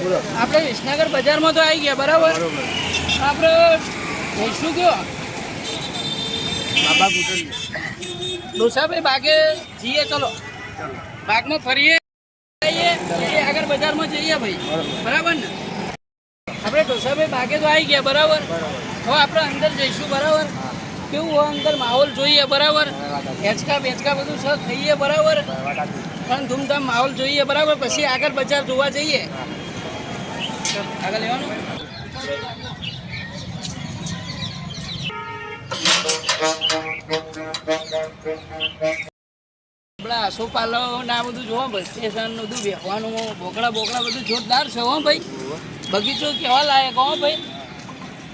આપણે વિસનગર બજારમાં તો આવી ગયા બરાબર. આપણે જઈશું કયો બાબા કુટુંબ ડોસાભાઈ બાગે જઈએ. ચલો બાગમાં ફરીએ, આગળ બજારમાં જઈએ ભાઈ. બરાબર ને? આપણે ડોસાભાઈ બાગે તો આવી ગયા બરાબર. હવે આપણે અંદર જઈશું બરાબર. કેવું હોય અંદર માહોલ જોઈએ બરાબર. હેચકા બેચકા બધું સર ખાઈએ બરાબર. પણ ધૂમધામ માહોલ જોઈએ બરાબર. પછી આગળ બજાર જોવા જઈએ. આગળ લેવાનું આપણા આસોપાલો ને આ બધું જોવા બસ સ્ટેશન બધું બેસવાનું બોકડા બોકડા બધું જોરદાર છે હો ભાઈ. બગીચો કેવા લાયક હો ભાઈ.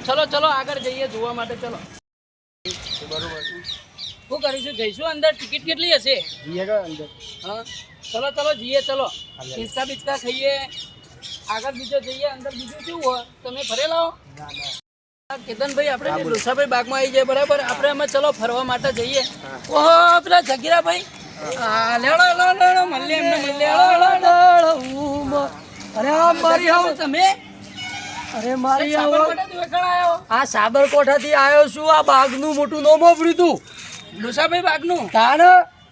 ચલો ચલો આગળ જઈએ જોવા માટે. ચલો બરોબર શું કરીશું? જઈશું અંદર. ટિકિટ કેટલી હશે? અંદર હા ચલો ચલો જઈએ. ચલો હિંચકા બિચકા ખાઈએ, આગળ બીજો જઈએ. અંદર બીજું કેવું હોય તમે ફરેલા હો? કેતનભાઈ આપણે ડોસાભાઈ બાગમાં આવી જાય બરાબર. આપણે અમે ચલો ફરવા માટે જઈએ. ઓહો પેલા જગીરાભાઈ લેડો લેડો મળે એમને મળે. અરે આ મારી આવો તમે અરે મારી આવો આવ્યો આ સાબરકોઠા થી આવ્યો છું. આ બાગનું મોટું નોમ વાપર્યું તું ડોસાભાઈ બાગનું. તાણ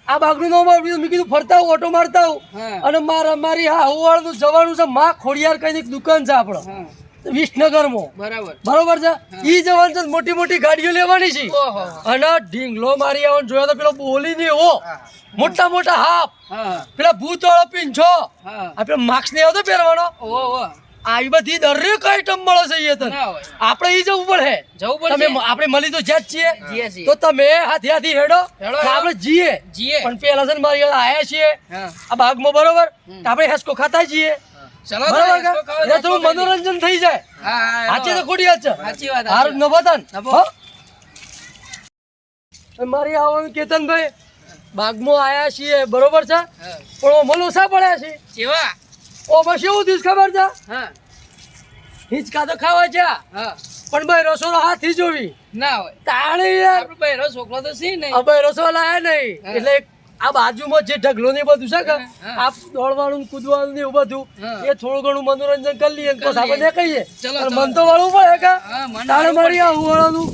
આ બાગનું નોમ વાપર્યું. મેં કીધું ફરતા હું ઓટો મારતા હું. હા. અને મારી હા હોવાળનું જવાનું છે. માં ખોડિયાર કઈ એક દુકાન છે આપણે હા વિસનગરમાં. બરાબર. બરોબર છે. ઈ જવાનું છે. મોટી મોટી ગાડીઓ લેવાની છે. ઓહો અને ઢીંગલો મારી આવવાનું જોયો તો પેલો બોલી ને એવો મોટા મોટા હાફ હા પેલા ભૂત વાળો પીંછો હા આ પેલા માસ્ક ને આવતો પહેરવાનો. ઓહો આવી બધી દરેક આઈટમ મળે છે એ તને. ના હોય આપણે ઈ જવું પડે. જવું પડશે. તમે આપણે મળી તો જ્યાં જ છીએ. જીએ છીએ. તો તમે હાથી હાથી હેડો હેડો, તો આપણે જીએ. જીએ. પણ પેલા છે ને મારી આયા છીએ હા આ બાગમાં બરોબર. તો આપણે હેસકો ખાતા જઈએ ચલો બરોબર કે? એટલે થોડું મનોરંજન થઈ જાય. હા સાચી તો ખોટી વાત છે. સાચી વાત. હારું ન બતાન નભો. મારી આવવાનું કેતનભાઈ બાગમાં આયા છીએ બરોબર છે. હા પણ ઓમાં લોસા પડ્યા છે. કેવા? ઓમાં શું થયું ખબર છે? હા હિંચકા તો ખાવા છે હા પણ ભાઈ રસોડો હાથી જોવી ના હોય. તાણે યાર આપણો બહેરો છોકરો તો સી નહીં. ભાઈ રસોડો લાયા નહીં. હા. એટલે આ બાજુમાં જે ઢગલો ને બધું છે કે હા. આ દોડવાનું ને કૂદવાનું ને એવું બધું હા. એ થોડું ઘણું મનોરંજન કરી લઈએ ને પછી આપણે કહીએ. ચલો, પણ ચલો. મન તો વાળવું પડે કે હા, મન તાણે વાળવું મારી આ ઉવાળાનું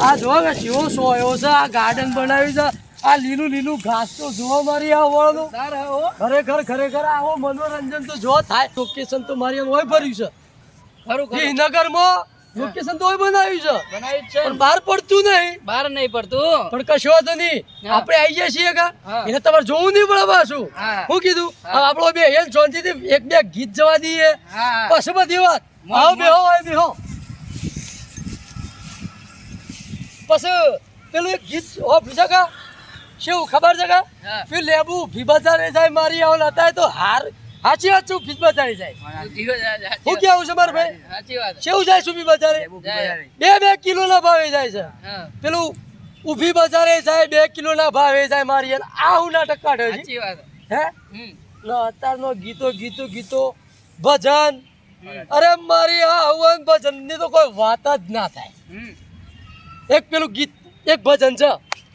આ જોવા કે શિવો સોયો છે. આ ગાર્ડન બનાવ્યું છે. આ લીલું લીલું ઘાસ તો જોવા મારી આ ઉવાળાનું તાર હો ખરેખર ખરેખર આવો મનોરંજન તો જો થાય. લોકેશન તો મારી હોય ભર્યું છે. ખરું ખરું વિસનગરમાં લોકેશન તો હોય બનાવ્યું છે બનાવ્યું જ છે. પણ બહાર પડતું નહીં. બહાર નહીં પડતું. પણ કશો વાંધો નહીં. હા. આપણે આવી ગયા છીએ કા હા. એને તમારે જોવું નહીં પડે પાછું. હા. શું કીધું? હા. હવે આપણો બે હેલ શાંતિથી એક બે ગીત જવા દઈએ હા પછી બધી વાત. મોજ, આવો મોજ. બેહો આવો બેહો. પછી પેલું એક ગીત ઓફિસ છે કા શું ખબર છે કા હા. પેલું લેબુ ભી બજારે જાય મારી આવો હતા તો હાર સાચી વાત છું ભી બજારે જાય. શું કેવું છે મારે ભાઈ? સાચી વાત. કેવું જાય છું ભી બજારે? જાય. 2 કિલો ના ભાવે જાય છે. હા પેલું ઊભી બજારે જાય 2 કિલો ના ભાવે જાય મારી અને આવું નાટક કાઢે છે. સાચી વાત. હે હમ અત્યારનો ગીતો ગીતો ગીતો ભજન અરે મારી આ હવન ભજન ની તો કોઈ વાત જ ના થાય. હમ એક પેલું ગીત એક ભજન છે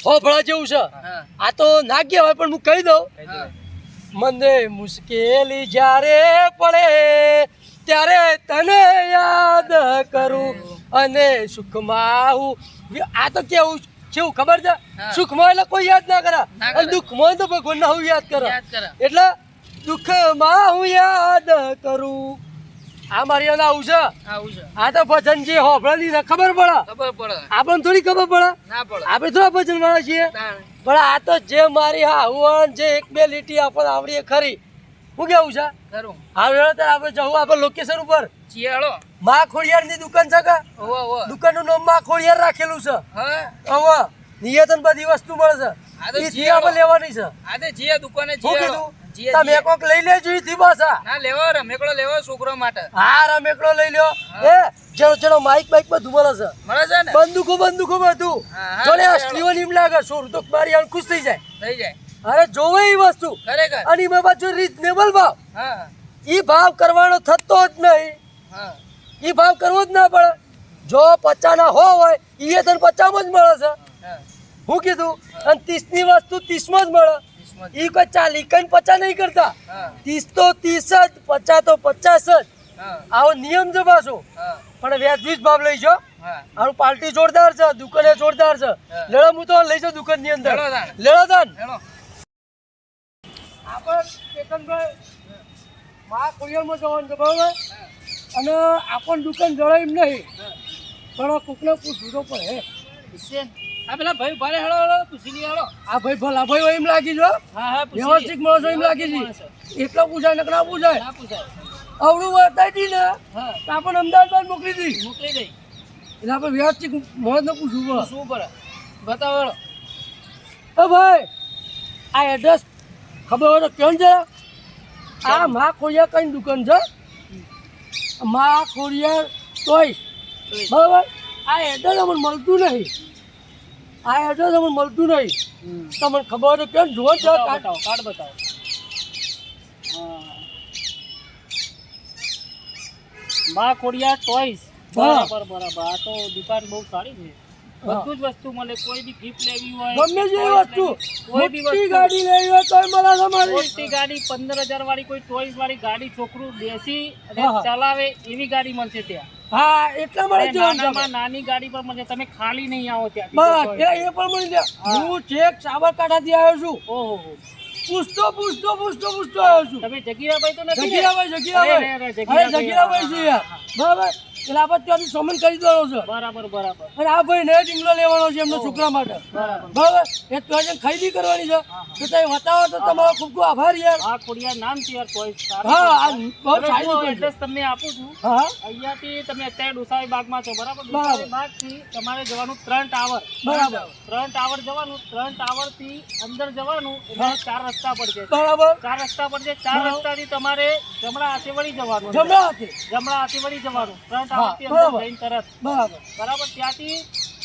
હોભળા જેવું છે. હા આ તો ના કહેવાય પણ હું કહી દઉં. હા મને મુશ્કેલી જ્યારે પડે ત્યારે તને યાદ કરું અને સુખમાં હું આ તો કેવું કેવું ખબર છે? હા. સુખમાં એટલે કોઈ યાદ ના કરે ના કરે. અને દુઃખમાં તો ભગવાન હું યાદ કરે. યાદ કરે. એટલે દુઃખમાં હું યાદ કરું. આ મારી આને આવું છે. આવું છે. આ તો ભજન જે હોભળાની ને ખબર પડે. ખબર પડે. આપણને થોડી ખબર પડે. ના પડે. આપણે થોડા ભજન વાળા છીએ. તાણ. પણ આ તો જે મારી હાવન જે એક બે લીટી આપણને આવડી ખરી. શું કેવું છે? ખરું. હવે આપણે જવું આપણે લોકેશન ઉપર. ચિયાળો. માં ખોડિયાર ની દુકાન છે કે ઓવો ઓવો. દુકાનનું નામ માં ખોડિયાર રાખેલું છે. હા હવે નિયતન બધી વસ્તુ મળે છે. આ તો એ જીયાળો. જીયામાં લેવાની છે. આ તે જીયા દુકાને શું જીયાળો. કીધું? જીએ, તમે જીએ. કોક લઈ લેજો ઈ થી પાછા. ના લેવો રમેકડો લેવો છોકરો માટે. હા રમેકડો લઈ લ્યો. હા. એ ચલો ચલો માઈક બાઈક બધું મળે છે. મળે છે ને? બંદૂકો બંદૂકો બધું. હા, હા, જોડે ચાલો. અસલીઓ નીમ લાગે સુર તો મારી આમ ખુશ થઈ જાય. થઈ જાય. અરે જોવે એ વસ્તુ ખરેખર. અને એમાં પાછું રીઝનેબલ ભાવ. હા ઈ ભાવ કરવાનો થતો જ નહીં. હા ઈ ભાવ કરવો જ ના પડે. જો 50 ના હોય ઈ તને 50 માં જ મળે છે. હા હું કીધું અને 30 ની વસ્તુ 30 માં જ મળે. કિસ્મત. ઈ કોઈ 40 કઈ 50 નહીં કરતા. હા 30 તો 30 જ 50 તો 50 જ હા આવો નિયમ છે પાછો. હા પણ વ્યાજબી જ ભાવ લઈશો. હા આનું પાર્ટી જોરદાર છે, દુકાને જોરદાર છે. લેડો હું તો લઈ જાઉં દુકાન ની અંદર. હેડો તાણ. લેડો તાન. હેડો આપણે કેતનભાઈ મા કુરિયરમાં જવાનું છે બરાબર. અને આપણ દુકાન જણાય એમ નહીં, પણ કોકને પૂછવું તો પડે. પૂછીએ ને. આ પેલા ભાઈ ભારે હેડો હેડો પૂછી લઈએ હેડો. આ ભાઈ ભલા ભાઈ હોય એમ લાગી જો. હા હા પૂછી વ્યવસ્થિત માણસો એમ લાગી છે. એટલો પૂછાય ને ના પૂછાય. ના પૂછાય. અવળું બતાવી દી ને હા તો આપણને અમદાવાદ મોકલી દી. મોકલી દઈ. એટલે આપણે વ્યવસ્થિત મોજ ને પૂછવું પડે. શું પડે બતાવો હેડો. ઓ ભાઈ આ એડ્રેસ ખબર હોય તો કેમ છે? આ મા ખોડિયા કઈ દુકાન છે? મા ખોડિયા ટોય બરાબર. આ એડ્રેસ અમને મળતું નહીં. આ એડ્રેસ અમને મળતું નહીં. તમને ખબર હોય તો કેમ જોવો છે? બતાવો કાર્ડ બતાવો. બા ખોડિયા ટોયસ. હા. બરાબર બરાબર. આ તો દુકાન બહુ સારી છે. બધું જ વસ્તુ મળે. કોઈ બી ગિફ્ટ લેવી હોય, ગમે જેવી toys વસ્તુ, કોઈ બી મોટી વસ્તુ. ગાડી લેવી હોય તોય મળે છે મારી. મોટી ગાડી 15,000 વાળી કોઈ ટોયસ વાળી ગાડી છોકરું બેસી અને હા, હા. ચલાવે એવી ગાડી મળશે ત્યાં. હા એટલા મળે અને છે. નાનામાં નાની ગાડી પણ મળશે. તમે ખાલી નહીં આવો ત્યાં. બસ એ પણ મળી જાય. હું છેક સાબરકાંઠાથી આવ્યો છું. ઓહો પૂછતો આવ્યો છું. તમે જગીરાભાઈ તો નથી ને? જગીરાભાઈ અરે, જગીરાભાઈ છે યાર. બરાબર. એટલે આપણે ત્યાંથી સામાન કરી દેવાનો છે. બરાબર બરાબર અને આ ભાઈ ને ડીંગલો લેવાનો છે એમના છોકરા માટે. બરાબર. બરાબર. એ તો આજે ખરીદી કરવાની છે. તો તમે બતાવો તો તમારો ખૂબ ખૂબ આભાર યાર. આ ખોડિયા નામ છે યાર કોઈ. હા આ બહુ સારી દુકાન છે. એડ્રેસ તમને આપું છું. હા અહીંયાથી તમે અત્યારે ડોસાઈ બાગમાં છો બરાબર. બરાબર. ડોસાઈ બાગથી તમારે જવાનું 3 ટાવર. બરાબર. 3 ટાવર જવાનું. 3 ટાવરથી અંદર જવાનું એટલે 4 રસ્તા પડશે. બરાબર. 4 રસ્તા પડશે. 4 રસ્તાથી તમારે જમણા હાથે વળી જવાનું. જમણા હાથે. જમણા હાથે વળી જવાનું. 3 ટાવરથી હા, અંદર બરાબર. જઈને તરત બરાબર. બરાબર. ત્યાંથી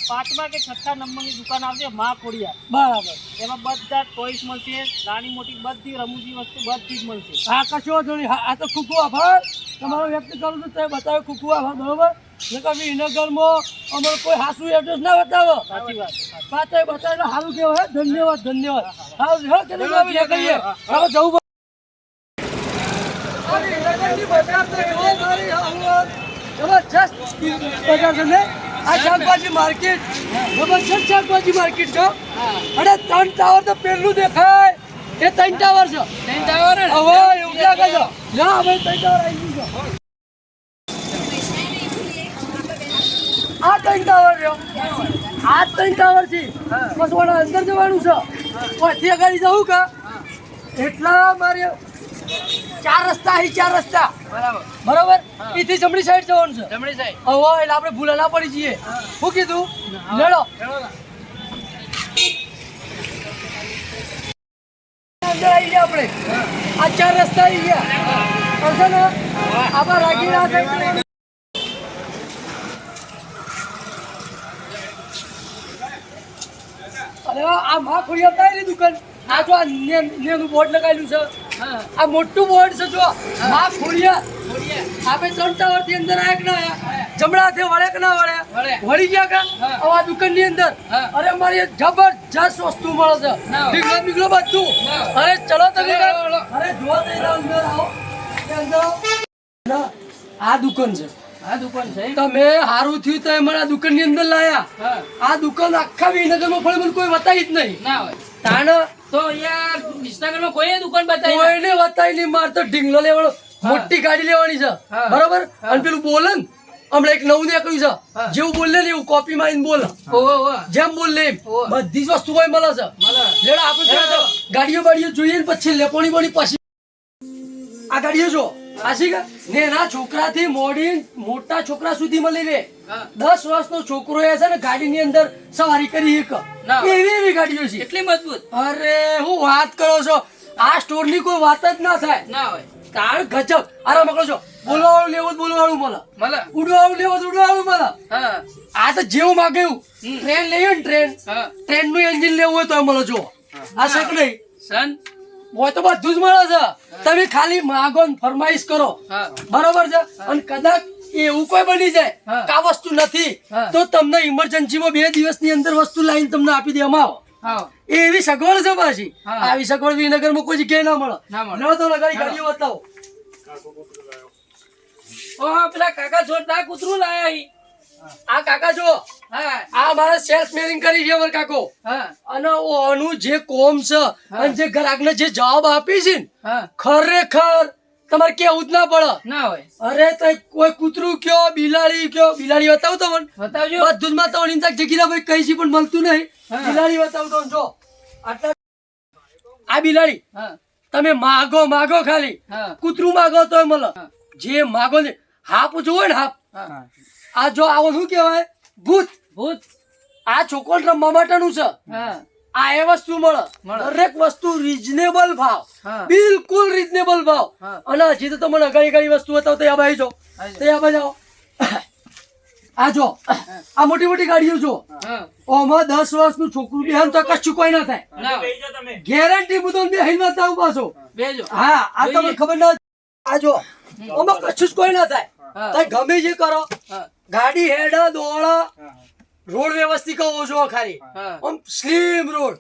5મા કે 6થા નંબરની દુકાન આવશે મા ખોડિયા. બરાબર. એમાં બધા ટોયસ મળશે. નાની મોટી બધી રમૂજી વસ્તુ બધી જ મળશે. હા કશો વાંધો નહીં. આ તો ખૂબ ખૂબ આભાર તમારો વ્યક્ત કરું છું. તમે બતાવ્યો ખૂબ ખૂબ આભાર. બરોબર. નકર વિનગરમાં અમારે કોઈ હાસું એડ્રેસ ના બતાવો. સાચી વાત. પાછળ બતાવે તો સારું કહેવાય. ધન્યવાદ ધન્યવાદ. હા હા કે કરીએ હવે જવું જબરજસ્ત બજાર છે ને આ શાકભાજી માર્કેટ. જબરજસ્ત શાકભાજી માર્કેટ છે. અને 3 ટાવર તો પેલું દેખાય એ 3 ટાવર છે. 3 ટાવર ને? હવે એવું લાગે છે. ના હવે 3 ટાવર આવી ગયું છે. આ 3 ટાવર રહ્યો. આ 3 ટાવર છે. બસ ઓલા અંદર જવાનું છે. ઓથી આગળ જવું કે એટલા મારે 4 રસ્તા અહીં 4 રસ્તા બરાબર. બરાબર. એથી જમણી સાઈડ જવાનું છે. જમણી સાઈડ. હવે એટલે આપણે ભૂલા ના પડી જઈએ. શું કીધું? લેડો અંદર આવી ગયા આપણે. આ 4 રસ્તા આવી ગયા. સમજો ને આમાં રાખી રાખે. અરે આ મા ખોડિયા તારી દુકાન. આ જો આ નેનું બોર્ડ લગાવેલું છે. હા આ મોટું બોર્ડ છે જો મા ખોડિયા. ખોડિયા. આપણે 3 ટાવર થી અંદર આયા કે ના આયા? જમણા હાથે વળે કે ના વળે? વળે. વળી ગયા કે? હા. હવે આ દુકાન ની અંદર હા. અરે મારી જબરજસ્ત વસ્તુ મળે છે. ના. બીગલો બીગલો બધું. ના. અરે ચલો તમે ચલો, ચલો. અરે જોવા દઈ રહ્યા અંદર આવો. એ અંદર આવો. ના, આ દુકાન છે. આ દુકાન છે. તમે હારું થયું તો મને આ દુકાન ની અંદર લાયા. હા આ દુકાન આખા વિનગરમાં ફળી મને કોઈ બતાવી જ નહીં. ના હોય તાણ તો યાર વિસનગરમાં કોઈ દુકાન બતાવી કોઈને બતાવી નહીં. મારે તો ઢીંગલો લેવાનો. હા. મોટી ગાડી લેવાની છે. હા. બરાબર. હા. અને પેલું બોલે ને હમણાં એક નવું નીકળ્યું છે. હા. જેવું બોલે ને એવું કોપી મારીને બોલે. ઓહો ઓહો જેમ બોલે એમ ઓહો. બધી જ વસ્તુ કોઈ મળે છે. મળે. લેડો આપણે ત્યાં તો ગાડીઓ બાડીઓ જોઈએ ને પછી લેપોણી બોણી પછી આ ગાડીઓ જો આશી કે નેના છોકરાથી મોડી મોટા છોકરા સુધી મળી રહે. હા 10 વર્ષનો છોકરો એ છે ને ગાડીની અંદર સવારી કરી એક ના. એવી ગાડીઓ છે. એટલી મજબૂત અરે હું વાત કરો છો. આ સ્ટોરની કોઈ વાત જ ના થાય. ના હોય. તાણ ગજબ. અરે મકડો છો બોલવાળું લેવું જ બોલવાળું મળે. મળે. ઉડવાળું લેવું જ ઉડવાળું મળે. હા આ તો જેવું માગે એવું. હમ. ટ્રેન લઈએ ને ટ્રેન હા નું એન્જિન લેવું હોય તો મળે જો. આ શક નહીં સન હોય તો બધું જ મળે છે. તમે ખાલી માગો ને ફરમાઈશ કરો. હા બરોબર છે. અને કદાચ એવું કોઈ બની જાય હા. કે આ વસ્તુ નથી હા. તો તમને ઇમરજન્સીમાં 2 દિવસની અંદર વસ્તુ લાવીને તમને આપી દેવામાં આવે. હા એવી સગવડ છે પાછી. હા. આવી સગવડ વિનગરમાં કોઈ જગ્યાએ ના મળે. ના મળે. લો તો લગાડી ગાડીઓ બતાવો. ઓહો, પેલા કાકા જોરદાર કૂતરું લાયા ઈ. આ કાકા જો હા આ મારે સેલ્સ મેલિંગ કરી છે અમાર કાકો હા અને ઓનું જે કોમ છે અને જે ગ્રાહકને જે જવાબ આપી છે ને હા ખરેખર તમારે કેવું જ ના પડે. ના હોય. અરે તો કોઈ કૂતરું કયો બિલાડી બતાવું તમને બતાવજો. બધું જ માં તો જગીરા ભાઈ કઈ છે પણ મળતું નહીં. હા. બિલાડી બતાવું તો જો આટલા આ બિલાડી હા તમે માગો ખાલી હા કૂતરું માગો તોય મળે. હા. જે માગો ને હાપ જોવે ને હાપ હા આ જો આવો શું કહેવાય ભૂત ભૂત. આ છોકરો રમવા માટેનું છે. હા આ એ વસ્તુ મળે મળે. દરેક વસ્તુ રીઝનેબલ ભાવ હા. બિલકુલ રીઝનેબલ ભાવ હા. અને હજી તો તમને અગાડી વસ્તુ બતાવો તો આ બાજુ જો આવી તો આ બાજુ આવો. આ જો આ મોટી મોટી ગાડીઓ જો હા ઓમાં 10 વર્ષનું છોકરું બેહન તો કશું કોઈ ના થાય. ના હોય. ગેરંટી મુદલ બે હિલ બતાવું પાછો. બેજો. હા આ તમને ખબર ના આ જો ઓમાં કશું જ કોઈ ના થાય. હા. તમે ગમે જે કરો હા ગાડી હેડા દોડા રોડ વ્યવસ્થિત કહો છો ખાલી હા આમ સ્લીમ રોડ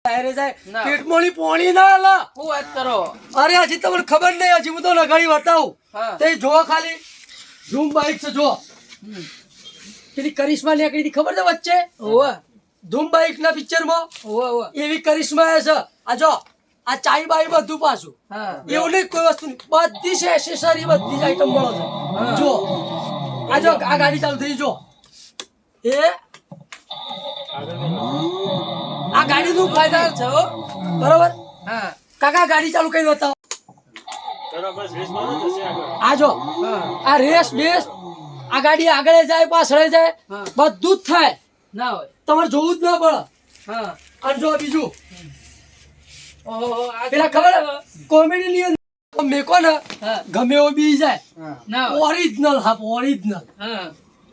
અરે જાય ના. પેટમોની પોણી ના આલા. શું વાત કરો. અરે હજી તમને ખબર નહીં હજી હું તો લગાડી બતાવું હા તે જો ખાલી ઝૂમ બાઇક છે જો હમ. પેલી કરિશ્મા નીકળી હતી ખબર છે વચ્ચે ઓવે ધૂમ બાઇક ના પિક્ચર માં ઓવે એવી કરિશ્મા છે આ જો આ ચાઈ બાઈ બધું પાછું હા એવું નહીં કોઈ વસ્તુ નહીં બધી છે એસેસરી બધી જ આઈટમ મળે છે હા. જો આ જો આ ગાડી ચાલુ થઈ જો એ આ ગાડી નું ફાયદા છો. બરોબર હા કાકા ગાડી ચાલુ કરી બતાવો આ જો હા આ રેસ બેસ આ ગાડી આગળ જાય પાછળ જાય હા. બધું જ થાય ના હોય. તમારે જોવું જ ના પડે હા અને જો બીજું ઓહો આ પેલા ખબર કોમેડી ની અંદર મેકો ને હા ગમે એવો બી જાય ના હોય. ઓરિજિનલ હાપ ઓરિજિનલ હા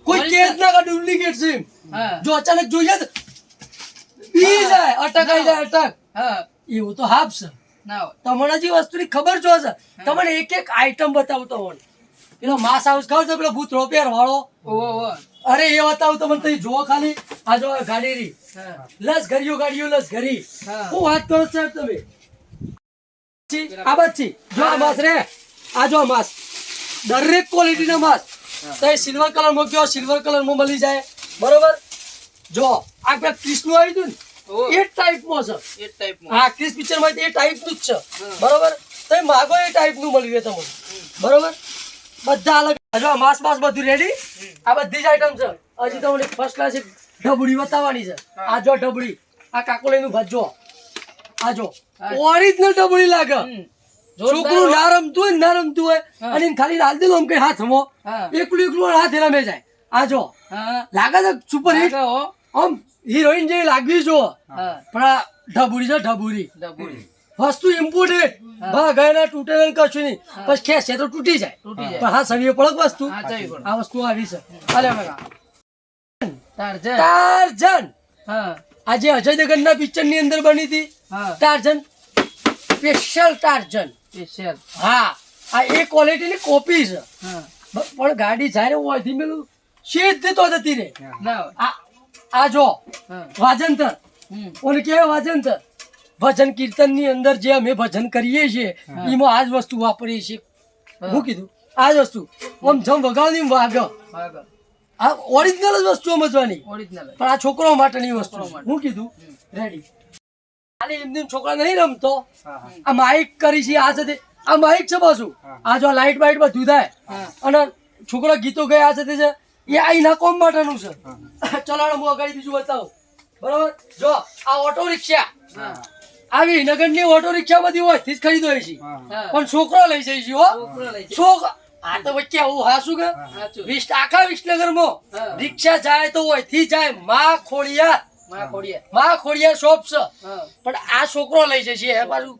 કોઈ કેસ ના કે ડુપ્લિકેટ છે હા જો અચાનક જોઈએ તો બી જાય અટકાઈ જાય અટક હા એવું તો હાપ છે ના હોય. તમને જે વસ્તુની ખબર જો છે તમને એક એક આઈટમ બતાવું તમને પેલો માસ હાઉસ ખાવ છે પેલો ભૂતરો પહેરવાળો ઓહો ઓહો. અરે એ બતાવું તમને તમે જો ખાલી આ જો ગાડી રી હા લસ ગાડીઓ લસ ઘરી હા. હું વાત કરો સાહેબ તમે આ બચ્ચી જો આ માસ રે આ જો માસ દરેક ક્વોલિટી ના માસ તો સિલ્વર કલર માં કયો સિલ્વર કલર માં મળી જાય બરોબર જો આ પેલા ક્રિસનું આવ્યું હતું ઓહો. ને એ ટાઈપ માં છે એ ટાઈપનું. હા ક્રિસ પિક્ચર માં એ ટાઈપ નું જ છે હા. બરોબર તો માગો એ ટાઈપ નું મળી રહે તમને બરોબર બધા અલગ જો આ માસ બધું રેડી આ બધી જ આઈટમ છે હજી તમને ફર્સ્ટ ક્લાસ એક ઢબડી બતાવવાની છે આ જો ઢબડી આ કાકોલીનું ભજો આ જો ઓરિજિનલ ઢબડી લાગે હમ. જોરદાર છોકરું હો. ના રમતું હોય ના રમતું હોય હા. અને એને ખાલી ડાલ દેલો આમ કઈ હાથમાં હા એકલું હાથ રમે જાય આ જો હા લાગે છે સુપર હિટ લાગે હો. આમ હિરોઈન જેવી લાગવી જો હા પણ આ ઢબુડી છે ઢબુડી ડબુડી. વસ્તુ ઇમ્પોર્ટેન્ટ ભાગ ના તૂટે ને કશું નહીં પછી ખેંચે તો તૂટી જાય તૂટી જાય. પણ હા સળીએ પડક વસ્તુ હા ચાવી પડે. આ વસ્તુ આવી છે અલે બગા ટાર્ઝન. ટાર્ઝન હા આજે અજય દેવગન ના પિક્ચર ની અંદર બની હતી હા ટાર્ઝન સ્પેશિયલ ટાર્ઝન સ્પેશિયલ. હા આ એ ક્વોલિટી ની કોપી છે હા પણ ગાડી જ્યારે હું અહીંથી મેલું સીધી તો જતી રે ના હોય. આ જો હા વાજંતર હમ ઓને કહેવાય વાજંતર ભજન કીર્તન ની અંદર જે અમે ભજન કરીએ છીએ એમાં આ જ વસ્તુ વાપરીએ છીએ હું કીધું આ જ વસ્તુ આમ જમ વગાડની વાગ આગળ આ ઓરિજિનલ જ વસ્તુ સમજવાની ઓરિજિનલ. પણ આ છોકરો માટેની વસ્તુ છોકરો માટે. હું કીધું રેડી ખાલી એમને છોકરા નહીં રમતો આ માઇક કરી છે આ સાથે આ માઇક છે પાછું આ જો લાઈટ બાઈટ બધું થાય હા અને છોકરા ગીતો ગયા આ સાથે છે એ આ એના કોમ માટેનું છે ચલાડો હું આગળ બીજું બતાવું બરાબર જો આ ઓટો રિક્ષા હા આવી નગરની ઓટો રિક્ષા બધી હોય થી જ ખરીદો છે હા. પણ છોકરો લઈ જાય છે હો છોકરો લઈ જાય. છોકરો આ તો વચ્ચે આવું હાસું કે સાચું. આખા વિસનગરમાં હા. રિક્ષા જાય તો અહીંથી જાય માં માં ખોડિયા. શોપ છે હા પણ આ છોકરો લઈ જાય છે એ બાજુ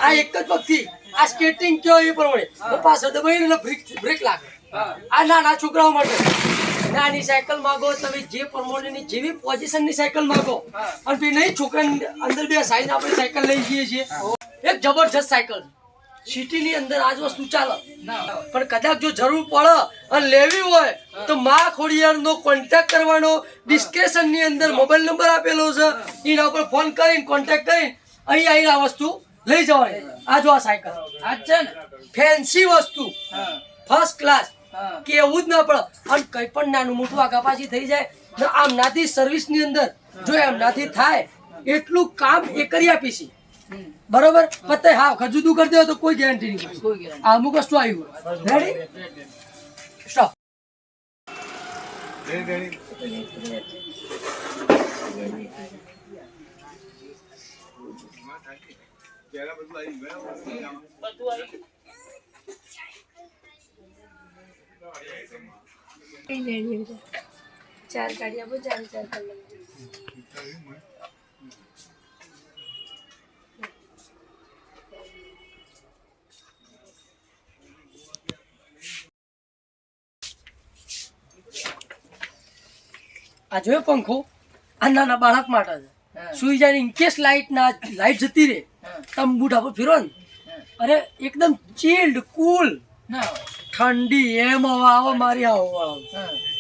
આ એક જ પગથી આ સ્કેટિંગ કયો એ પ્રમાણે તો પાછળ દબાઈને બ્રેક લાગે હા આ નાના છોકરાઓ માટે નાની સાયકલ માંગો તમે જે પ્રમાણેની જેવી પોઝિશનની સાયકલ માંગો હા. અને પછી નહીં છોકરાની અંદર બે સાઈન આપણે સાયકલ લઈ જઈએ છીએ એક જબરજસ્ત સાયકલ સિટીની અંદર આ જ વસ્તુ ચાલે ના હોય. પણ કદાચ જો જરૂર પડે અને લેવી હોય તો માં ખોડિયારનો કોન્ટેક્ટ કરવાનો ડિસ્ક્રિપ્શન ની અંદર મોબાઈલ નંબર આપેલો છે એના ઉપર ફોન કરીને કોન્ટેક્ટ કરીને અહીં આવીને આ વસ્તુ લઈ જવાની આ જો આ સાયકલ આ જ છે ને. ફેન્સી વસ્તુ હા ફર્સ્ટ જવું જ ના પડે. અને કંઈ પણ નાનું મોટું આગા પાછી થઈ જાય ને આમનાથી સર્વિસની અંદર જો એમનાથી થાય એટલું કામ એ કરી આપીશી. બરોબર પતે હા જુદું કરી દો તો કોઈ ગેરંટી નહીં. કોઈ ગેરંટી આ અમુક વસ્તુ આવ્યું રેડી સ્ટોપ. ચાર ગાડી આપો, ચાર ચાર કલર. આ જોયો પંખો આ નાના બાળક માટે છે. સુઈ જાય ઇન કેસ લાઈટ જતી રહે તમે બૂટ આપો ફેરો ને અરે એકદમ ચીલ્ડ કુલ ના હોય. ઠંડી એમ હવા આવે મારી હવા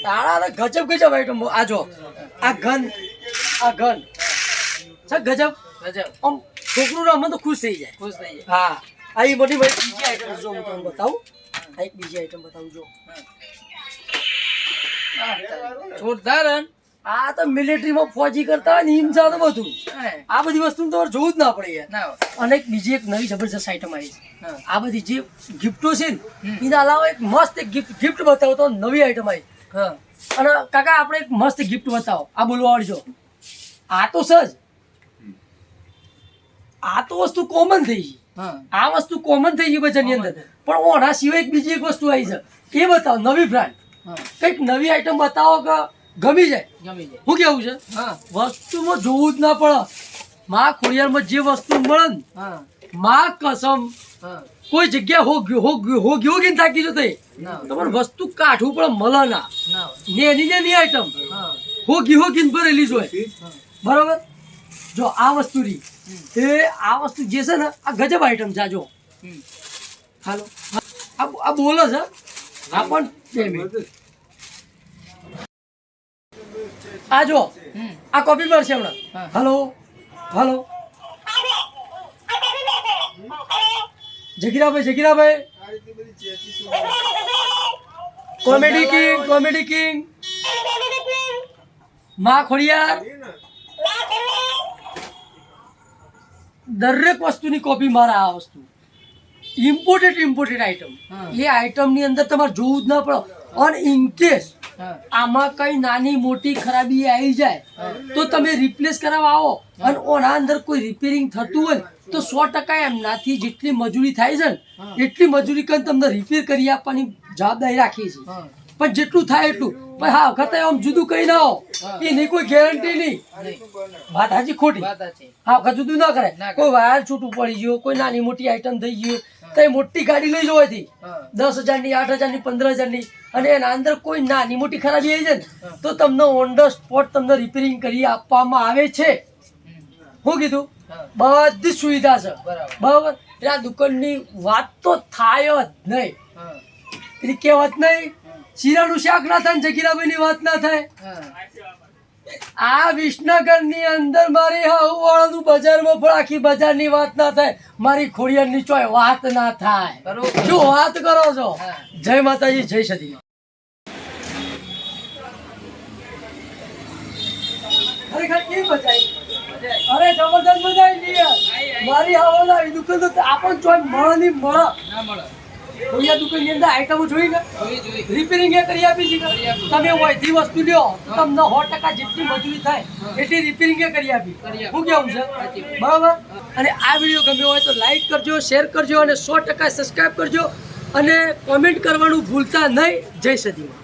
તારા ગજબ ગજબ આઈટમ. આ જો આ ઘન છે ગજબ. ગજબ. આમ છોકરું રમે તો ખુશ થઈ જાય. ખુશ થઈ જાય. હા આ ઈ મોટી બીજી આઈટમ જો હું તમને બતાવું. આ એક બીજી આઈટમ બતાવું જો. જોરદાર હન. આ તો મિલિટરીમાં ફોજી કરતા હોય ને હિંસા તો બધું હે. આ બધી વસ્તુ તમારે જોવું જ ના પડે યાર. ના હોય. અને એક બીજી એક નવી જબરજસ્ત આઈટમ આવી છે. હા. આ બધી જે ગિફ્ટો છે ને એના અલાવા એક મસ્ત એક ગિફ્ટ બતાવો તો નવી આઈટમ આવી. હા. અને કાકા આપણે એક મસ્ત ગિફ્ટ બતાવો. આ બોલવા આવડજો. આ તો સજ આ તો વસ્તુ કોમન થઈ ગઈ. હા. આ વસ્તુ કોમન થઈ ગઈ બજારની અંદર પણ ઓના સિવાય એક બીજી એક વસ્તુ આવી છે એ બતાવો નવી બ્રાન્ડ. હા. કંઈક નવી આઈટમ બતાવો કે ગમી જાય. ગમી જાય. શું કેવું છે? હા. વસ્તુમાં જોવું જ ના પડે. માં ખોડિયારમાં જે વસ્તુ મળે ને હા. માં કસમ હા. કોઈ જગ્યા હોગીને થાકી જતો ના હોય. તમારે વસ્તુ કાઢવું પડે મળે ના. ના હોય. નેની આઈટમ હા. હોગીને ભરેલી જ હોય. બરોબર જો આ વસ્તુ રી એ આ વસ્તુ જે છે ને આ ગજબ આઈટમ છે. આ જો હમ. હાલો આ બોલો છે આ પણ 2 મિનિટ. આ જો હમ. આ કોપી પર છે હમણાં. હા. હલો જગીરાભાઈ કોમેડી કિંગ માં ખોડિયાર દરેક વસ્તુની કોપી મારા આ વસ્તુ ઇમ્પોર્ટેડ આઈટમ. હા. એ આઈટમની અંદર તમારે જોવું જ ના પડે. અને ઇન કેસ હા. આમાં કઈ નાની મોટી ખરાબી આવી જાય તો તમે રિપ્લેસ કરાવવા આવો અને ઓના અંદર કોઈ રિપેરિંગ થતું હોય તો 100% એમનાથી જેટલી મજૂરી થાય છે ને એટલી મજૂરી કરીને તમને રિપેર કરી આપવાની જવાબદારી રાખીએ છીએ. હા. પણ જેટલું થાય એટલું પણ હા વખતે આમ જુદું કઈ ના હો એની કોઈ ગેરંટી નહીં. વાત હાજી ખોટી. વાત સાચી. હા વખત જુદું ના કરે. ના કરે. કોઈ વાયર છૂટું પડી ગયો કોઈ નાની મોટી આઈટમ થઈ ગયું તો એ મોટી ગાડી લઈ જવાથી હા. 10,000ની 8,000ની 15,000ની અને એના અંદર કોઈ નાની મોટી ખરાબી આવી જાય ને તો તમને ઓન ધ સ્પોટ તમને રિપેરિંગ કરી આપવામાં આવે છે. શું કીધું? હા. બધી સુવિધા છે. બરાબર. બરાબર એટલે આ દુકાનની વાત તો થાય જ નહીં. હા. એની કહેવત નહીં શીરાનું શાક ના થાય જગીરાભાઈની વાત ના થાય. હા. આ વિસનગરની અંદર મારી હાઉવાળાનું બજારમાં પણ આખી બજારની વાત ના થાય. મારી ખોડિયારની ચોય વાત ના થાય. બરોબર. શું વાત કરો છો? હા. જય માતાજી જય સતી. ખરેખર કેવી મજા આવી? અરે જબરદસ્ત મજા આવી યાર. મારી હાઉવાળા દુકાન તો આપણ ચોય મળે નહીં મળે. ના મળે. ખોડિયા દુકાનની અંદર આઈટમો જોઈ ને જોઈ. રિપેરિંગ એ કરી આપી છે કરી આપી. તમે વૈધી વસ્તુ લ્યો તમને 100% જેટલી મજૂરી થાય એટલી રિપેરિંગ એ કરી આપી. કરી આપી. શું કેવું છે? સાચી વાત. બરાબર. અને આ વિડીયો ગમ્યો હોય તો લાઈક કરજો, શેર કરજો અને 100% સબસ્ક્રાઇબ કરજો અને કોમેન્ટ કરવાનું ભૂલતા નહીં. જય સદીમાં.